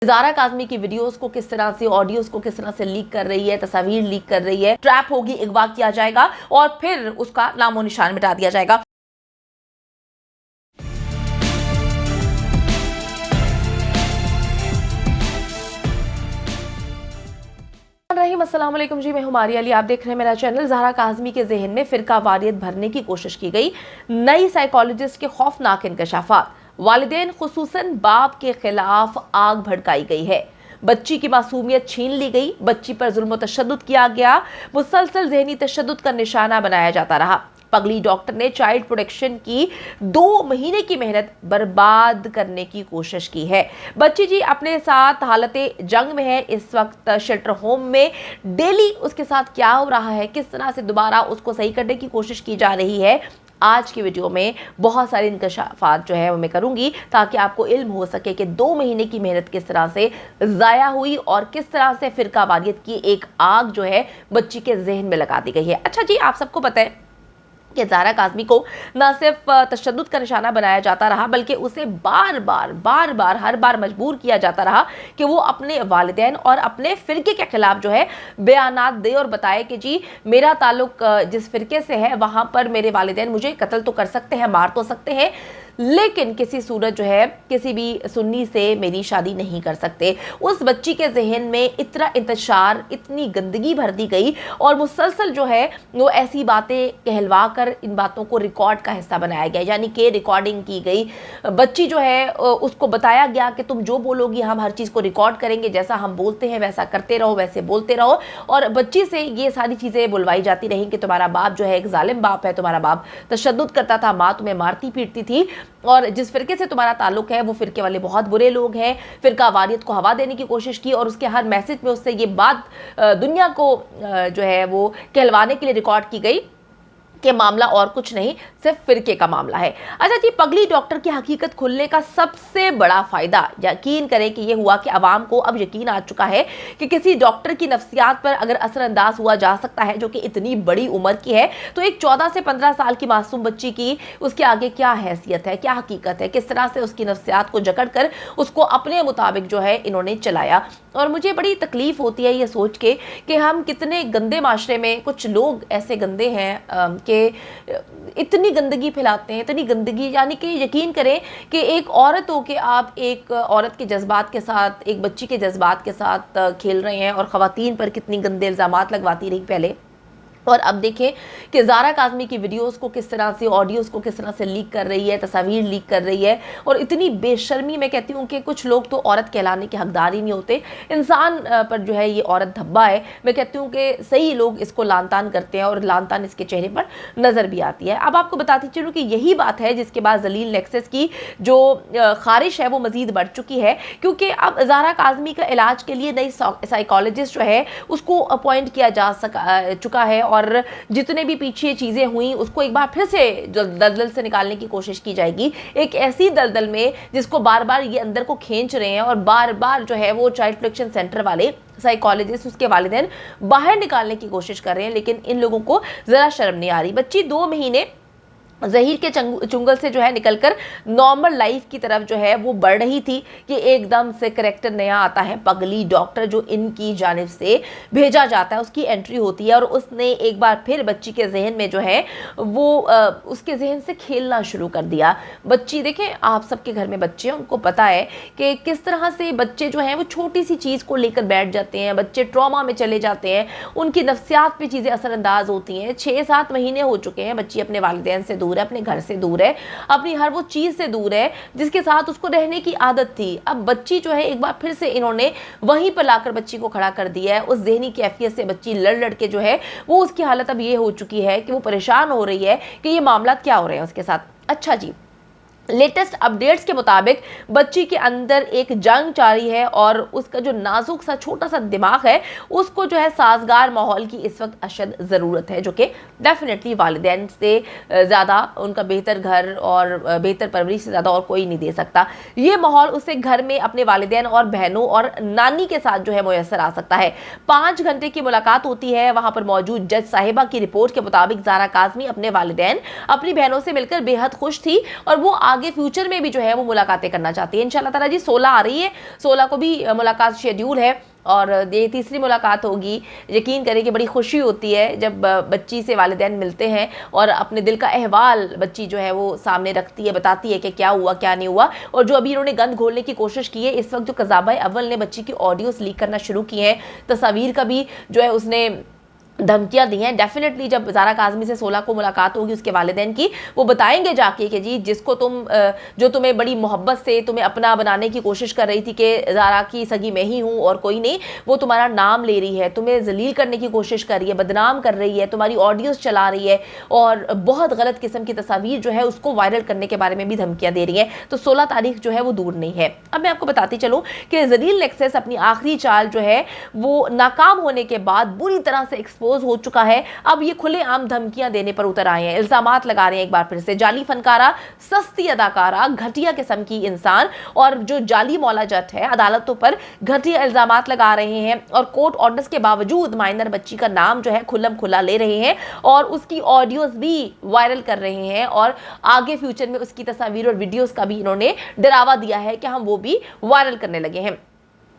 ज़ारा काज़मी की वीडियोस को किस तरह से, ऑडियोस को किस तरह से लीक कर रही है, तस्वीर लीक कर रही है, ट्रैप होगी, अगवा किया जाएगा और फिर उसका नामो निशान मिटा दिया जाएगा। अस्सलाम वालेकुम जी, मैं हुमारी अली, आप देख रहे हैं मेरा चैनल। ज़ारा काज़मी के जहन में फिरका वारियत भरने की कोशिश की गई। नई साइकोलॉजिस्ट के खौफनाक इंकशाफात, वालिदैन खुसूसन बाप के खिलाफ आग भड़काई गई है। बच्ची की मासूमियत छीन ली गई, बच्ची पर जुल्म तशद्दुद किया गया, मुसलसल ज़हनी तशद्दुद का निशाना बनाया जाता रहा। पगली डॉक्टर ने चाइल्ड प्रोटेक्शन की 2 महीने की मेहनत बर्बाद करने की कोशिश की है। बच्ची जी अपने साथ हालते जंग में है इस वक्त शेल्टर होम में। डेली उसके साथ क्या हो रहा है, किस तरह से दोबारा उसको सही करने की कोशिश की जा रही है, आज की वीडियो में बहुत सारे इंकशाफात जो है वो मैं करूंगी ताकि आपको इल्म हो सके कि 2 महीने की मेहनत किस तरह से ज़ाया हुई और किस तरह से फिरका वारियत की एक आग जो है बच्ची के जहन में लगा दी गई है। अच्छा जी, आप सबको पता है कि ज़ारा काज़मी को न सिर्फ तशद्दुद का निशाना बनाया जाता रहा बल्कि उसे बार बार हर बार मजबूर किया जाता रहा कि वो अपने वालिदैन और अपने फ़िरके के ख़िलाफ़ जो है बयानात दे और बताए कि जी मेरा ताल्लुक़ जिस फ़िरके से है वहाँ पर मेरे वालिदैन मुझे कत्ल तो कर सकते हैं, मार तो सकते हैं, लेकिन किसी सूरत जो है किसी भी सुन्नी से मेरी शादी नहीं कर सकते। उस बच्ची के जहन में इतना इंतशार, इतनी गंदगी भर दी गई और मुसलसल जो है वो ऐसी बातें कहलवा कर इन बातों को रिकॉर्ड का हिस्सा बनाया गया, यानी कि रिकॉर्डिंग की गई। बच्ची जो है उसको बताया गया कि तुम जो बोलोगी हम हर चीज़ को रिकॉर्ड करेंगे, जैसा हम बोलते हैं वैसा करते रहो, वैसे बोलते रहो। और बच्ची से ये सारी चीज़ें बुलवाई जाती रहीं कि तुम्हारा बाप जो है एक जालिम बाप है, तुम्हारा बाप तशद्दुद करता था, माँ तुम्हें मारती पीटती थी और जिस फिरके से तुम्हारा ताल्लुक है वो फिरके वाले बहुत बुरे लोग हैं। फिरका वारियत को हवा देने की कोशिश की और उसके हर मैसेज में उससे ये बात दुनिया को जो है वो कहलवाने के लिए रिकॉर्ड की गई कि मामला और कुछ नहीं, सिर्फ फिरके का मामला है। अच्छा जी, पगली डॉक्टर की हकीकत खुलने का सबसे बड़ा फ़ायदा यकीन करें कि ये हुआ कि आवाम को अब यकीन आ चुका है कि किसी डॉक्टर की नफ्सियात पर अगर असरअंदाज हुआ जा सकता है जो कि इतनी बड़ी उम्र की है, तो एक 14 से 15 साल की मासूम बच्ची की उसके आगे क्या हैसियत है, क्या हकीकत है, किस तरह से उसकी नफ्सियात को जकड़ कर उसको अपने मुताबिक जो है इन्होंने चलाया। और मुझे बड़ी तकलीफ़ होती है ये सोच के कि हम कितने गंदे माशरे में कुछ लोग ऐसे गंदे हैं कि इतनी गंदगी फैलाते हैं, इतनी गंदगी, यानी कि यकीन करें कि एक औरत हो के आप एक औरत के जज्बात के साथ, एक बच्ची के जज्बात के साथ खेल रहे हैं और ख़वातीन पर कितनी गंदे इल्ज़ामात लगवाती रही पहले। और अब देखें कि ज़ारा काज़मी की वीडियोस को किस तरह से, ऑडियोस को किस तरह से लीक कर रही है, तस्वीर लीक कर रही है। और इतनी बेशर्मी, मैं कहती हूँ कि कुछ लोग तो औरत कहलाने के हकदार ही नहीं होते। इंसान पर जो है ये औरत धब्बा है। मैं कहती हूँ कि सही लोग इसको लान तान करते हैं और लान तान इसके चेहरे पर नज़र भी आती है। अब आपको बताती चलूँ कि यही बात है जिसके बाद जलील नेक्सस की जो खारिश है वो मज़ीद बढ़ चुकी है, क्योंकि अब ज़ारा काज़मी का इलाज के लिए नई साइकोलॉजिस्ट जो है उसको अपॉइंट किया जा चुका है और जितने भी पीछे चीज़ें हुई उसको एक बार फिर से दलदल से निकालने की कोशिश की जाएगी, एक ऐसी दलदल में जिसको बार बार ये अंदर को खींच रहे हैं और बार बार जो है वो चाइल्ड प्रोटेक्शन सेंटर वाले साइकोलॉजिस्ट, उसके वालिदैन बाहर निकालने की कोशिश कर रहे हैं, लेकिन इन लोगों को ज़रा शर्म नहीं आ रही। बच्ची 2 महीने ज़हीर के चुंगल से जो है निकलकर नॉर्मल लाइफ की तरफ जो है वो बढ़ रही थी कि एकदम से करैक्टर नया आता है। पगली डॉक्टर जो इनकी जानिब से भेजा जाता है उसकी एंट्री होती है और उसने एक बार फिर बच्ची के जहन में जो है वो उसके जहन से खेलना शुरू कर दिया। बच्ची, देखें आप सबके घर में बच्चे हैं, उनको पता है कि किस तरह से बच्चे जो हैं वो छोटी सी चीज़ को लेकर बैठ जाते हैं, बच्चे ट्रॉमा में चले जाते हैं, उनकी नफ्सियात पे चीज़ें असरअंदाज होती हैं। 6-7 महीने हो चुके हैं, बच्ची अपने वालिदैन से दूर है, अपने घर से दूर है, अपनी हर वो चीज़ से दूर है जिसके साथ उसको रहने की आदत थी। अब बच्ची जो है एक बार फिर से इन्होंने वहीं पर लाकर बच्ची को खड़ा कर दिया है। उस ज़हनी कैफियत से बच्ची लड़ के जो है वो उसकी हालत अब ये हो चुकी है कि वो परेशान हो रही है कि ये मामला क्या हो रहे हैं उसके साथ। अच्छा जी, लेटेस्ट अपडेट्स के मुताबिक बच्ची के अंदर एक जंग जारी है और उसका जो नाजुक सा छोटा सा दिमाग है उसको जो है साजगार माहौल की इस वक्त अशद ज़रूरत है, जो कि डेफिनेटली वालिदैन से ज़्यादा, उनका बेहतर घर और बेहतर परवरिश से ज़्यादा और कोई नहीं दे सकता। ये माहौल उसे घर में अपने वालिदैन और बहनों और नानी के साथ जो है मुयसर आ सकता है। 5 घंटे की मुलाकात होती है। वहाँ पर मौजूद जज साहिबा की रिपोर्ट के मुताबिक ज़ारा काज़मी अपने वालिदैन, अपनी बहनों से मिलकर बेहद खुश थी और वो आगे आगे फ्यूचर में भी जो है वो मुलाकातें करना चाहती है। इंशाल्लाह ताला जी 16 आ रही है, 16 को भी मुलाकात शेड्यूल है और ये तीसरी मुलाकात होगी। यकीन करें कि बड़ी खुशी होती है जब बच्ची से वालिदैन मिलते हैं और अपने दिल का अहवाल बच्ची जो है वो सामने रखती है, बताती है कि क्या हुआ क्या नहीं हुआ। और जो अभी इन्होंने गंद घोलने की कोशिश की है, इस वक्त जो कज़ाबा अव्वल ने बच्ची की ऑडियोस लीक करना शुरू की हैं, तस्वीर का भी जो है उसने धमकियां दी हैं। डेफिनेटली जब ज़ारा काज़मी से 16 को मुलाकात होगी उसके वालिदैन की, वो बताएंगे जाके कि जी जिसको जो तुम्हें बड़ी मोहब्बत से तुम्हें अपना बनाने की कोशिश कर रही थी कि ज़ारा की सगी मैं ही हूँ और कोई नहीं, वो तुम्हारा नाम ले रही है, तुम्हें जलील करने की कोशिश कर रही है, बदनाम कर रही है, तुम्हारी ऑडियोस चला रही है और बहुत गलत किस्म की तस्वीर जो है उसको वायरल करने के बारे में भी धमकियां दे रही है। तो 16 तारीख जो है वो दूर नहीं है। अब मैं आपको बताती चलूँ कि ज़लील नेक्सस अपनी आखिरी चाल जो है वो नाकाम होने के बाद बुरी तरह से एक्सपोज हो चुका है। अब ये खुलेआम धमकियां देने पर उतर आए हैं, इल्जामात लगा रहे हैं एक बार फिर से। जाली फनकारा, सस्ती अदाकारा, घटिया किस्म की इंसान और जो जाली मौला जट है अदालतों पर घटिया इल्जामात लगा रहे हैं और कोर्ट ऑर्डर्स के बावजूद माइनर बच्ची का नाम जो है खुल्लम खुला ले रहे हैं और उसकी ऑडियोज भी वायरल कर रहे हैं और आगे फ्यूचर में उसकी तस्वीर और वीडियोस का भी इन्होंने डरावा दिया है कि हम वो भी वायरल करने लगे हैं।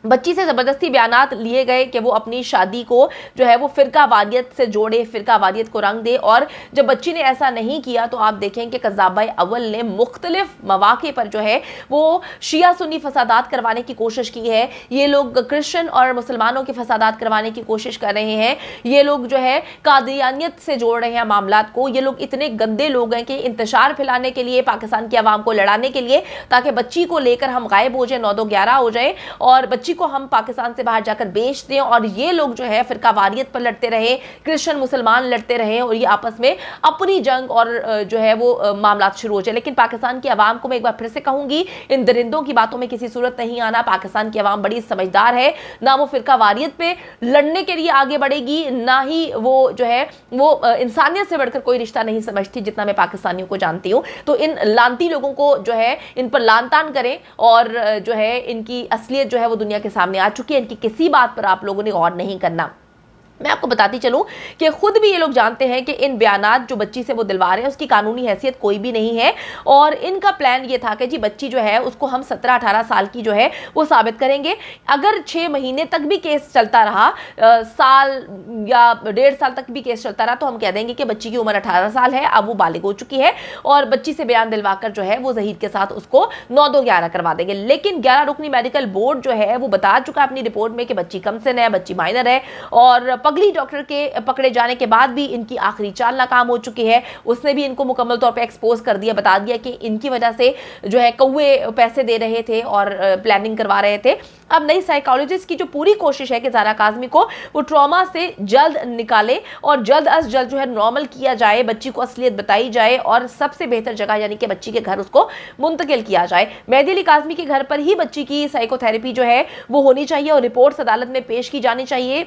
बच्ची से ज़बरदस्ती बयानात लिए गए कि वो अपनी शादी को जो है वो फ़िरका वारियत से जोड़े, फ़िरका वारियत को रंग दे और जब बच्ची ने ऐसा नहीं किया तो आप देखें कि कज़ाबा अव्वल ने मुख्तलिफ मौक़े पर जो है वो शिया सुन्नी फसादात करवाने की कोशिश की है। ये लोग क्रिश्चियन और मुसलमानों के फसादात करवाने की कोशिश कर रहे हैं। ये लोग जो है कादियानियत से जोड़ रहे हैं मामलात को। ये लोग इतने गंदे लोग हैं कि इंतशार फैलाने के लिए, पाकिस्तान की आवाम को लड़ाने के लिए, ताकि बच्ची को लेकर हम गायब हो जाए, 9-2-11 हो जाए और बच्ची को हम पाकिस्तान से बाहर जाकर बेच दें और ये लोग जो है फिरका वारियत पर लड़ते रहे, क्रिश्चियन मुसलमान लड़ते रहे और ये आपस में अपनी जंग और जो है वो मामलात शुरू हो जाए। लेकिन पाकिस्तान की आवाम को मैं एक बार फिर से कहूंगी, इन दरिंदों की बातों में किसी सूरत नहीं आना। पाकिस्तान की आवाम बड़ी समझदार है, ना वो फिरका वारियत पे लड़ने के लिए आगे बढ़ेगी, ना ही वो जो है वो इंसानियत से बढ़कर कोई रिश्ता नहीं समझती, जितना मैं पाकिस्तानियों को जानती हूँ। तो इन लानती लोगों को जो है इन पर लान तान करें और जो है इनकी असलियत जो है वो दुनिया के सामने आ चुकी है। इनकी किसी बात पर आप लोगों ने गौर नहीं करना। मैं आपको बताती चलूं कि खुद भी ये लोग जानते हैं कि इन बयानात जो बच्ची से वो दिलवा रहे हैं उसकी कानूनी हैसियत कोई भी नहीं है और इनका प्लान ये था कि जी बच्ची जो है उसको हम 17-18 साल की जो है वो साबित करेंगे। अगर 6 महीने तक भी केस चलता रहा, साल या 1.5 साल तक भी केस चलता रहा, तो हम कह देंगे कि बच्ची की उम्र 18 साल है, अब वो बालिग हो चुकी है और बच्ची से बयान दिलवाकर जो है वो जहीद के साथ उसको 9-2-11 करवा देंगे। लेकिन 11 रुकनी मेडिकल बोर्ड जो है वो बता चुका है अपनी रिपोर्ट में कि बच्ची कमसिन है, बच्ची माइनर है और पगली डॉक्टर के पकड़े जाने के बाद भी इनकी आखिरी चाल नाकाम हो चुकी है। उसने भी इनको मुकम्मल तौर पे एक्सपोज कर दिया, बता दिया कि इनकी वजह से जो है कौवे पैसे दे रहे थे और प्लानिंग करवा रहे थे। अब नई साइकोलॉजिस्ट की जो पूरी कोशिश है कि ज़ारा काज़मी को वो ट्रॉमा से जल्द निकाले और जल्द अज जल्द जो है नॉर्मल किया जाए, बच्ची को असलियत बताई जाए और सबसे बेहतर जगह यानी कि बच्ची के घर उसको मुंतकिल किया जाए। मेहदी अली काज़मी के घर पर ही बच्ची की साइकोथेरेपी जो है वो होनी चाहिए और रिपोर्ट्स अदालत में पेश की जानी चाहिए।